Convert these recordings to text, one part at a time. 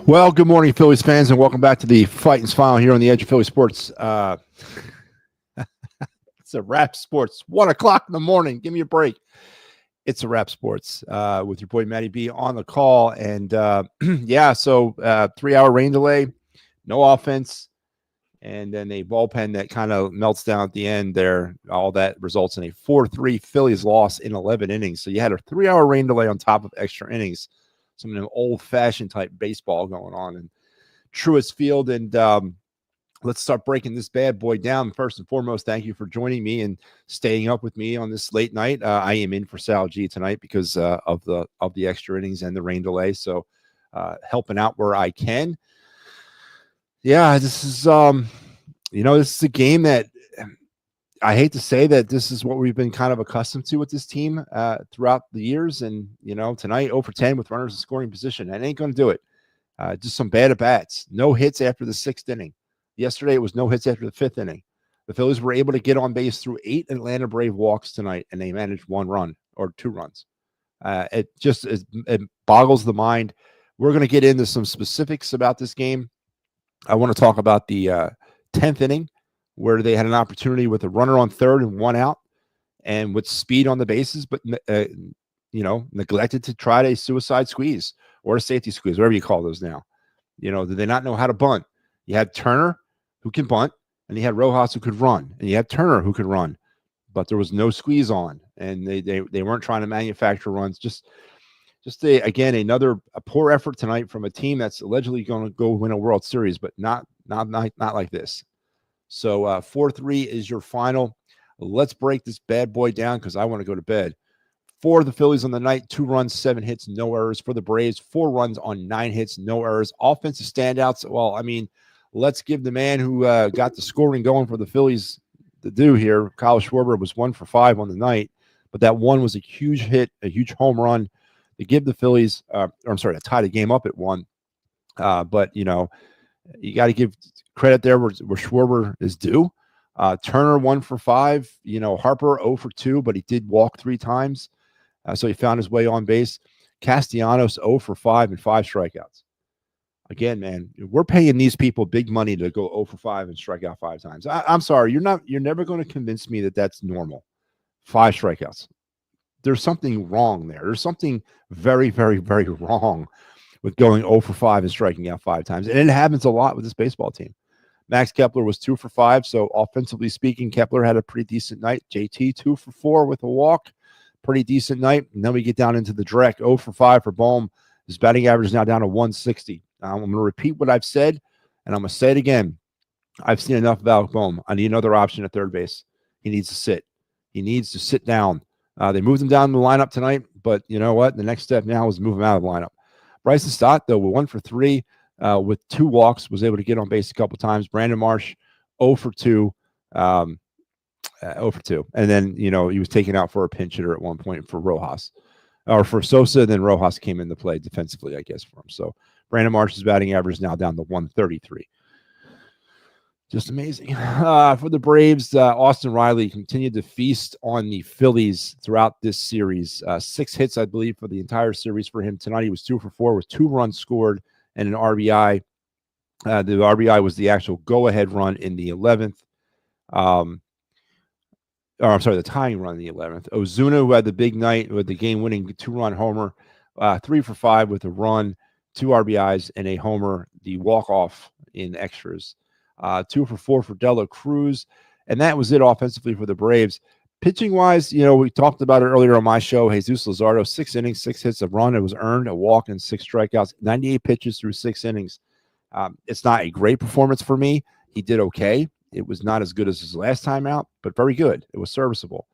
Well, good morning, Phillies fans, and welcome back to the Fight and Smile here on the Edge of Philly Sports. It's a wrap sports. 1 o'clock in the morning. Give me a break. It's a wrap sports with your boy Matty B on the call. And yeah, so 3-hour rain delay, no offense, and then a bullpen that kind of melts down at the end there. All that results in a 4-3 Phillies loss in 11 innings. So you had a 3-hour rain delay on top of extra innings. Some of them old-fashioned type baseball going on in Truist Field. And let's start breaking this bad boy down. First and foremost, thank you for joining me and staying up with me on this late night. I am in for Sal G tonight because of the extra innings and the rain delay. So helping out where I can. Yeah, this is this is a game that I hate to say that this is what we've been kind of accustomed to with this team throughout the years. And, tonight 0 for 10 with runners in scoring position. That ain't going to do it. Just some bad at-bats. No hits after the 6th inning. Yesterday, it was no hits after the 5th inning. The Phillies were able to get on base through 8 Atlanta Brave walks tonight, and they managed 1 run or 2 runs. It boggles the mind. We're going to get into some specifics about this game. I want to talk about the 10th inning, where they had an opportunity with a runner on third and 1 out, and with speed on the bases, but neglected to try a suicide squeeze or a safety squeeze, whatever you call those now. Did they not know how to bunt? You had Turner, who can bunt, and you had Rojas, who could run, and you had Turner, who could run, but there was no squeeze on, and they weren't trying to manufacture runs. Just another poor effort tonight from a team that's allegedly going to go win a World Series, but not like this. So 4-3 is your final. Let's break this bad boy down because I want to go to bed. For the Phillies on the night, 2 runs, 7 hits, no errors. For the Braves, 4 runs on 9 hits, no errors. Offensive standouts. Well, let's give the man who got the scoring going for the Phillies the due here. Kyle Schwarber was 1 for 5 on the night, but that one was a huge hit, a huge home run to give the Phillies, to tie the game up at 1. But, you got to give credit there where Schwarber is due. Turner 1 for 5. Harper 0 for 2, but he did walk 3 times. So he found his way on base. Castellanos 0 for 5 and 5 strikeouts. Again, man, we're paying these people big money to go 0 for 5 and strike out 5 times. I'm sorry, you're never going to convince me that that's normal. 5 strikeouts. There's something wrong there. There's something very, very, very wrong with going 0 for 5 and striking out 5 times. And it happens a lot with this baseball team. Max Kepler was 2 for 5. So offensively speaking, Kepler had a pretty decent night. JT 2 for 4 with a walk. Pretty decent night. And then we get down into the direct 0 for 5 for Bohm. His batting average is now down to 160. I'm going to repeat what I've said, and I'm going to say it again. I've seen enough of Alec Bohm. I need another option at third base. He needs to sit. He needs to sit down. They moved him down in the lineup tonight, but you know what? The next step now is move him out of the lineup. Bryson Stott, though, with 1 for 3 with 2 walks, was able to get on base a couple times. Brandon Marsh, 0 for 2. 0 for 2. And then, he was taken out for a pinch hitter at one point for Rojas. Or for Sosa, then Rojas came into play defensively, I guess, for him. So Brandon Marsh's batting average is now down to 133. Just amazing. For the Braves, Austin Riley continued to feast on the Phillies throughout this series. 6 hits, I believe, for the entire series for him. Tonight he was 2 for 4 with 2 runs scored and an RBI. The RBI was the actual go-ahead run in the 11th. The tying run in the 11th. Ozuna, who had the big night with the game-winning 2-run homer, 3 for 5 with a run, 2 RBIs, and a homer, the walk-off in extras. 2 for 4 for Dela Cruz, and that was it offensively for the Braves. Pitching-wise, we talked about it earlier on my show. Jesus Luzardo, 6 innings, 6 hits, a run. It was earned, a walk, and 6 strikeouts. 98 pitches through 6 innings. It's not a great performance for me. He did okay. It was not as good as his last time out, but very good. It was serviceable.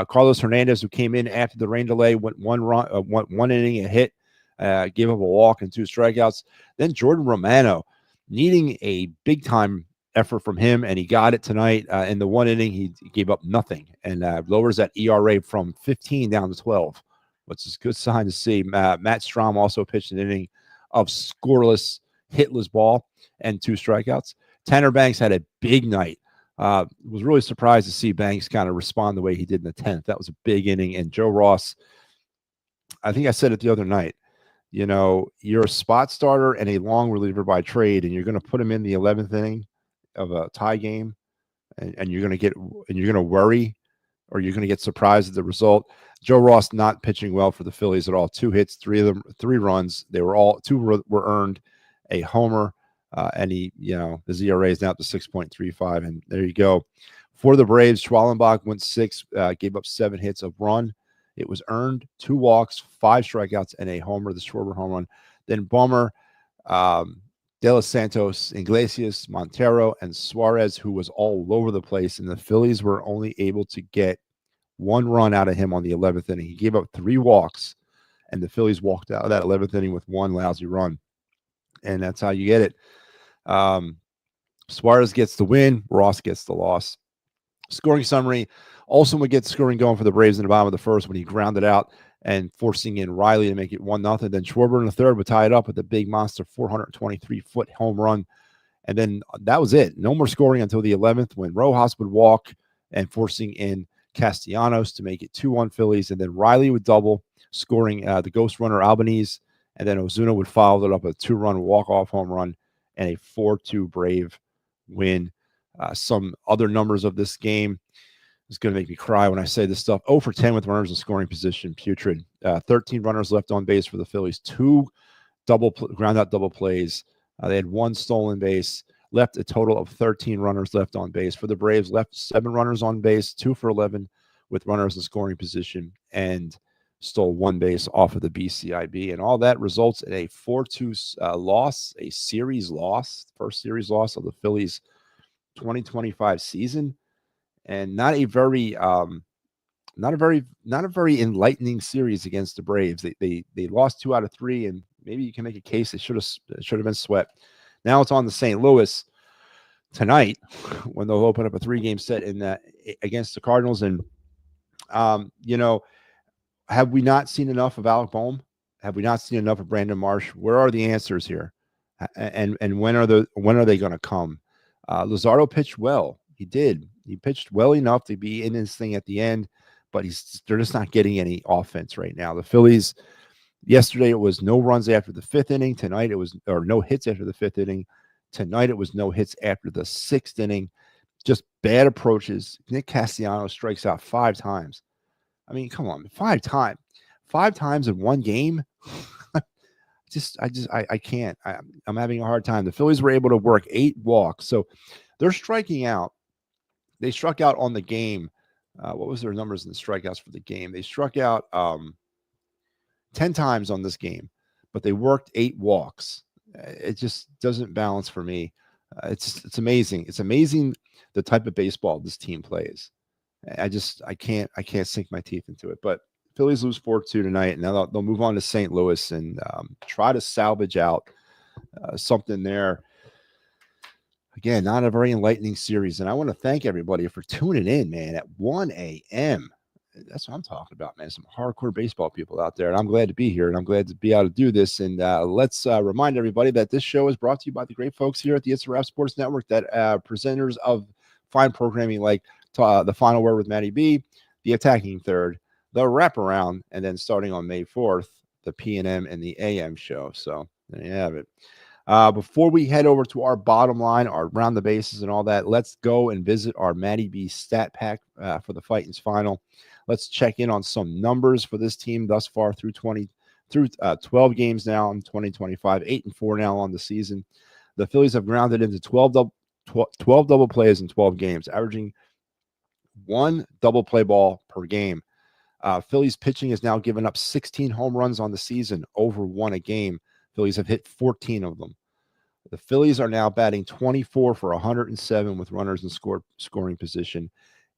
Carlos Hernandez, who came in after the rain delay, went 1 inning, a hit, gave up a walk and 2 strikeouts. Then Jordan Romano, needing a big-time effort from him, and he got it tonight. In the 1 inning, he gave up nothing and lowers that ERA from 15 down to 12, which is a good sign to see. Matt Strom also pitched an inning of scoreless, hitless ball and 2 strikeouts. Tanner Banks had a big night. Was really surprised to see Banks kind of respond the way he did in the 10th. That was a big inning. And Joe Ross, I think I said it the other night, you're a spot starter and a long reliever by trade, and you're going to put him in the 11th inning of a tie game, and you're going to worry, or you're going to get surprised at the result. Joe Ross not pitching well for the Phillies at all. 2 hits, 3 runs. They were all 2 were earned, a homer, and his ERA is now up to 6.35, and there you go. For the Braves, Schwallenbach went 6, gave up 7 hits, a run. It was earned, 2 walks, 5 strikeouts, and a homer, the Schwarber home run. Then Bummer, De Los Santos, Iglesias, Montero, and Suarez, who was all over the place, and the Phillies were only able to get 1 run out of him on the 11th inning. He gave up 3 walks, and the Phillies walked out of that 11th inning with 1 lousy run, and that's how you get it. Suarez gets the win. Ross gets the loss. Scoring summary. Olsen would get scoring going for the Braves in the bottom of the first when he grounded out and forcing in Riley to make it 1-0. Then Schwarber in the third would tie it up with a big monster 423-foot home run. And then that was it. No more scoring until the 11th when Rojas would walk and forcing in Castellanos to make it 2-1 Phillies. And then Riley would double, scoring the ghost runner Albanese. And then Ozuna would follow it up with a 2-run walk-off home run and a 4-2 Brave win. Some other numbers of this game is going to make me cry when I say this stuff. 0 for 10 with runners in scoring position, putrid. 13 runners left on base for the Phillies. 2 ground-out double plays. They had 1 stolen base. Left a total of 13 runners left on base. For the Braves, left 7 runners on base, 2 for 11 with runners in scoring position, and stole 1 base off of the BCIB. And all that results in a 4-2 loss, a series loss, first series loss of the Phillies 2025 season, and not a very enlightening series against the Braves. They lost 2 out of 3, and maybe you can make a case they should have been swept. Now it's on to St. Louis tonight when they'll open up a 3-game set in that against the Cardinals. And have we not seen enough of Alec Boehm? Have we not seen enough of Brandon Marsh? Where are the answers here? And when are they going to come? Luzardo pitched well. He did. He pitched well enough to be in this thing at the end, but they're just not getting any offense right now. The Phillies, yesterday it was no runs after the 5th inning. Tonight it was, or no hits after the 5th inning. Tonight it was no hits after the 6th inning. Just bad approaches. Nick Castellanos strikes out 5 times. I mean, come on, 5 times. 5 times in one game? I can't. I'm having a hard time. The Phillies were able to work 8 walks. So they're striking out. They struck out on the game. What was their numbers in the strikeouts for the game? They struck out 10 times on this game, but they worked 8 walks. It just doesn't balance for me. It's amazing. It's amazing the type of baseball this team plays. I can't sink my teeth into it. But Phillies lose 4-2 tonight, and now they'll move on to St. Louis and try to salvage out something there. Again, not a very enlightening series, and I want to thank everybody for tuning in, man, at 1 a.m. That's what I'm talking about, man. Some hardcore baseball people out there, and I'm glad to be here, and I'm glad to be able to do this. And let's remind everybody that this show is brought to you by the great folks here at the It's a Wrap Sports Network, that presenters of fine programming like The Final Word with Matty B, The Attacking Third, The Wraparound, and then starting on May 4th, the PNM and the AM show. So there you have it. Before we head over to our bottom line, our round the bases and all that, let's go and visit our Matty B stat pack for the Fightins final. Let's check in on some numbers for this team thus far through 12 games now in 2025, 8-4 now on the season. The Phillies have grounded into 12 double plays in 12 games, averaging 1 double play ball per game. Phillies pitching has now given up 16 home runs on the season, over 1 a game. Phillies have hit 14 of them. The Phillies are now batting 24 for 107 with runners in scoring position,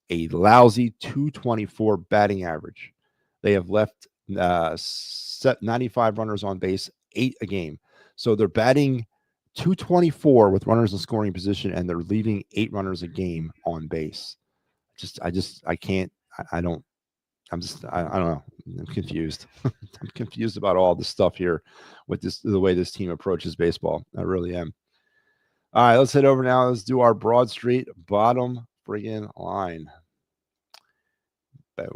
a lousy 224 batting average. They have left 95 runners on base, 8 a game. So they're batting 224 with runners in scoring position, and they're leaving 8 runners a game on base. I don't know. I'm confused. I'm confused about all this stuff here with the way this team approaches baseball. I really am. All right, let's head over now. Let's do our Broad Street bottom friggin' line. Boom.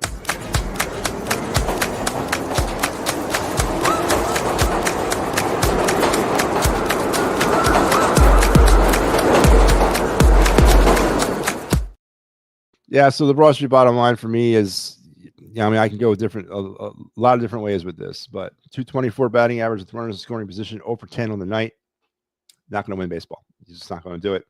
Yeah, so the Broad Street bottom line for me is, I mean, I can go a lot of different ways with this, but 224 batting average with runners in scoring position, 0 for 10 on the night. Not going to win baseball. He's just not going to do it.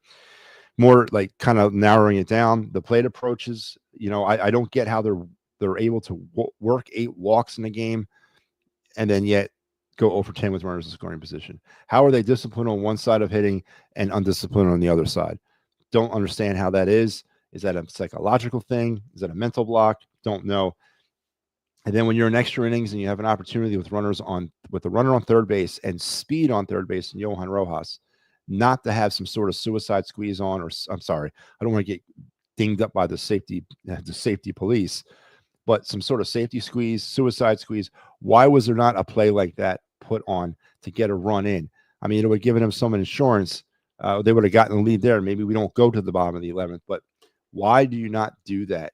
More like kind of narrowing it down. The plate approaches, I don't get how they're able to work 8 walks in a game and then yet go 0 for 10 with runners in scoring position. How are they disciplined on one side of hitting and undisciplined on the other side? Don't understand how that is. Is that a psychological thing? Is that a mental block? Don't know. And then when you're in extra innings and you have an opportunity with the runner on third base and speed on third base and Johan Rojas, not to have some sort of suicide squeeze on, or I'm sorry, I don't want to get dinged up by the safety police, but some sort of safety squeeze, suicide squeeze. Why was there not a play like that put on to get a run in? I mean, it would have given them some insurance. They would have gotten the lead there. Maybe we don't go to the bottom of the 11th, but why do you not do that?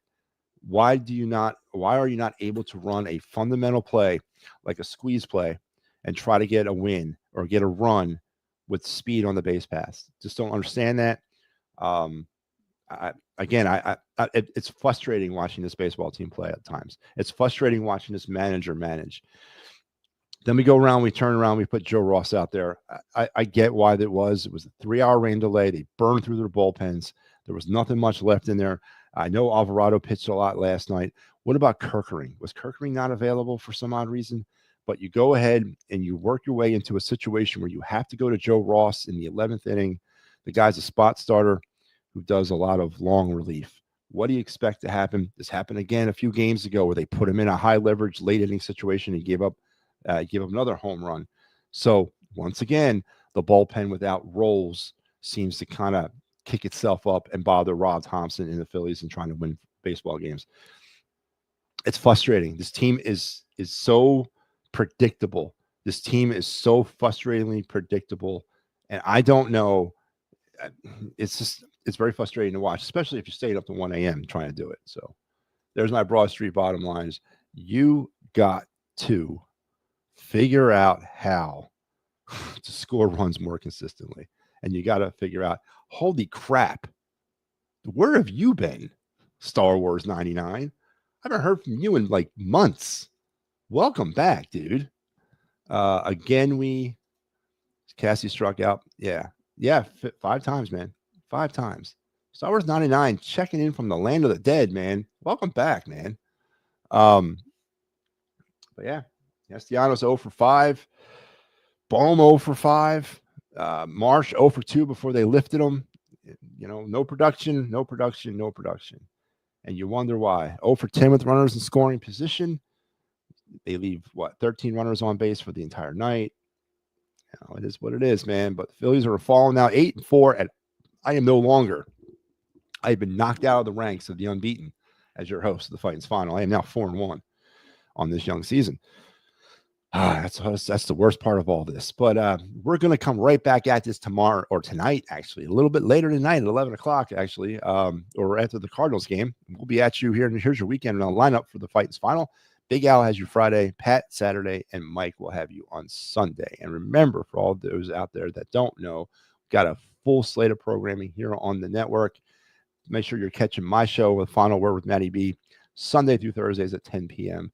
Why are you not able to run a fundamental play like a squeeze play and try to get a win or get a run with speed on the base pass? Just don't understand that. It's frustrating watching this baseball team play at times. It's frustrating watching this manager manage. Then we go around, we turn around, we put Joe Ross out there. I get why that was. It was a 3-hour rain delay. They burned through their bullpens. There was nothing much left in there. I know Alvarado pitched a lot last night. What about Kerkering? Was Kerkering not available for some odd reason? But you go ahead and you work your way into a situation where you have to go to Joe Ross in the 11th inning. The guy's a spot starter who does a lot of long relief. What do you expect to happen? This happened again a few games ago where they put him in a high leverage late inning situation and gave up another home run. So once again, the bullpen without roles seems to kind of kick itself up and bother Rob Thompson in the Phillies and trying to win baseball games. It's frustrating. This team is so predictable. This team is so frustratingly predictable. And I don't know. It's very frustrating to watch, especially if you're staying up to 1 a.m. trying to do it. So there's my Broad Street bottom lines. You got to figure out how to score runs more consistently. And you got to figure out, holy crap, where have you been, Star Wars 99? I haven't heard from you in like months. Welcome back, dude. Again, Cassie struck out. Yeah, 5 times, man. 5 times. Star Wars 99 checking in from the land of the dead, man. Welcome back, man. But yeah, Castellanos 0 for 5. Bohm 0 for 5. Marsh 0 for 2 before they lifted him. No production. And you wonder why. 0 for 10 with runners in scoring position. They leave, 13 runners on base for the entire night. It is what it is, man. But the Phillies are falling now 8-4, and I am no longer. I have been knocked out of the ranks of the unbeaten as your host of the Fightins Final. I am now 4-1 on this young season. That's the worst part of all this. But we're going to come right back at this tomorrow or tonight, actually, a little bit later tonight at 11 o'clock, actually, or after the Cardinals game. We'll be at you here. And here's your weekend lineup for the Fightins Final. Big Al has you Friday, Pat Saturday, and Mike will have you on Sunday. And remember, for all those out there that don't know, got a full slate of programming here on the network. Make sure you're catching my show with Final Word with Matty B, Sunday through Thursdays at 10 p.m.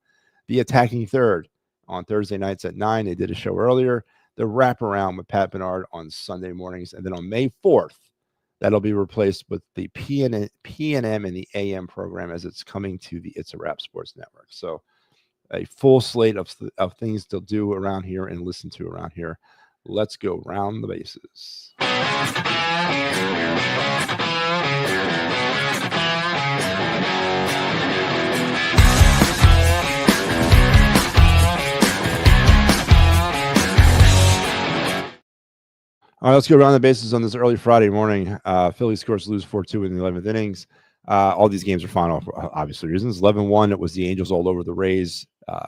The Attacking Third on Thursday nights at 9. They did a show earlier. The Wraparound with Pat Bernard on Sunday mornings. And then on May 4th, that'll be replaced with the PNM and the AM program as it's coming to the It's a Wrap Sports Network. So a full slate of things to do around here and listen to around here. Let's go round the bases. All right, let's go around the bases on this early Friday morning. Phillies, of course, lose 4-2 in the 11th innings. All these games are final for obviously reasons. 11-1, it was the Angels all over the Rays.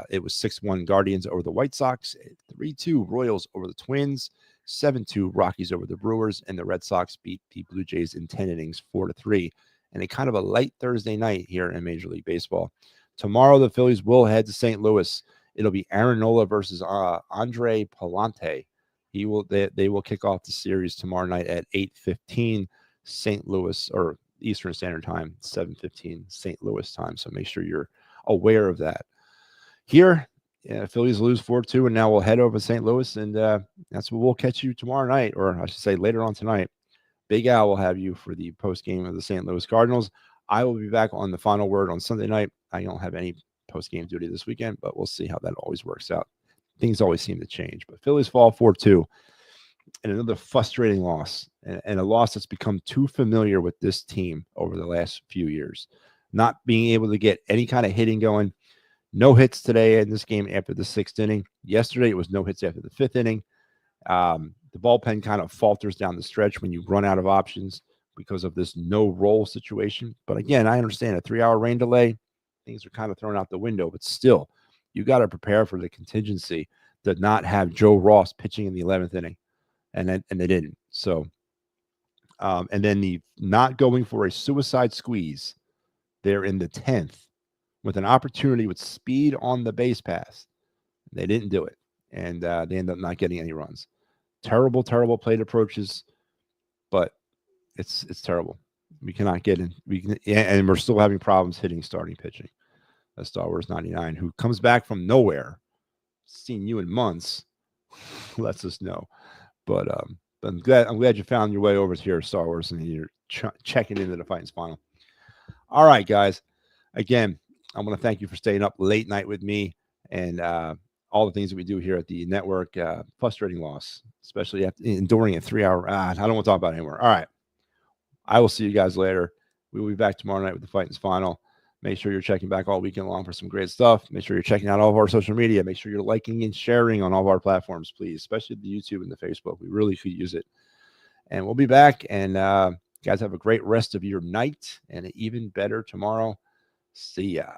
It was 6-1 Guardians over the White Sox. 3-2 Royals over the Twins. 7-2 Rockies over the Brewers. And the Red Sox beat the Blue Jays in 10 innings, 4-3. And a kind of a light Thursday night here in Major League Baseball. Tomorrow, the Phillies will head to St. Louis. It'll be Aaron Nola versus Andre Palante. They will kick off the series tomorrow night at 8:15 St. Louis, or Eastern Standard Time, 7:15 St. Louis time. So make sure you're aware of that. Here, Phillies lose 4-2, and now we'll head over to St. Louis, and that's what we'll catch you tomorrow night, or I should say later on tonight. Big Al will have you for the post game of the St. Louis Cardinals. I will be back on the final word on Sunday night. I don't have any post game duty this weekend, but we'll see how that always works out. Things always seem to change, but Phillies fall 4-2, and another frustrating loss, and a loss that's become too familiar with this team over the last few years. Not being able to get any kind of hitting going. No hits today in this game after the 6th inning. Yesterday, it was no hits after the 5th inning. The bullpen kind of falters down the stretch when you run out of options because of this no roll situation. But again, I understand a 3-hour rain delay. Things are kind of thrown out the window, but still, you got to prepare for the contingency to not have Joe Ross pitching in the 11th inning, and they didn't. So, and then the not going for a suicide squeeze there in the 10th with an opportunity with speed on the base pass. They didn't do it, and they end up not getting any runs. Terrible plate approaches, but it's terrible. We cannot get in. And we're still having problems hitting starting pitching. That's Star Wars 99, who comes back from nowhere, seen you in months, lets us know. But I'm glad you found your way over here, Star Wars, and you're checking into the Fighting's Final. All right, guys. Again, I want to thank you for staying up late night with me and all the things that we do here at the network. Frustrating loss, especially after enduring a 3-hour. I don't want to talk about it anymore. All right. I will see you guys later. We will be back tomorrow night with the Fighting's Final. Make sure you're checking back all weekend long for some great stuff. Make sure you're checking out all of our social media. Make sure you're liking and sharing on all of our platforms, please, especially the YouTube and the Facebook. We really could use it. And we'll be back. And guys, have a great rest of your night and an even better tomorrow. See ya.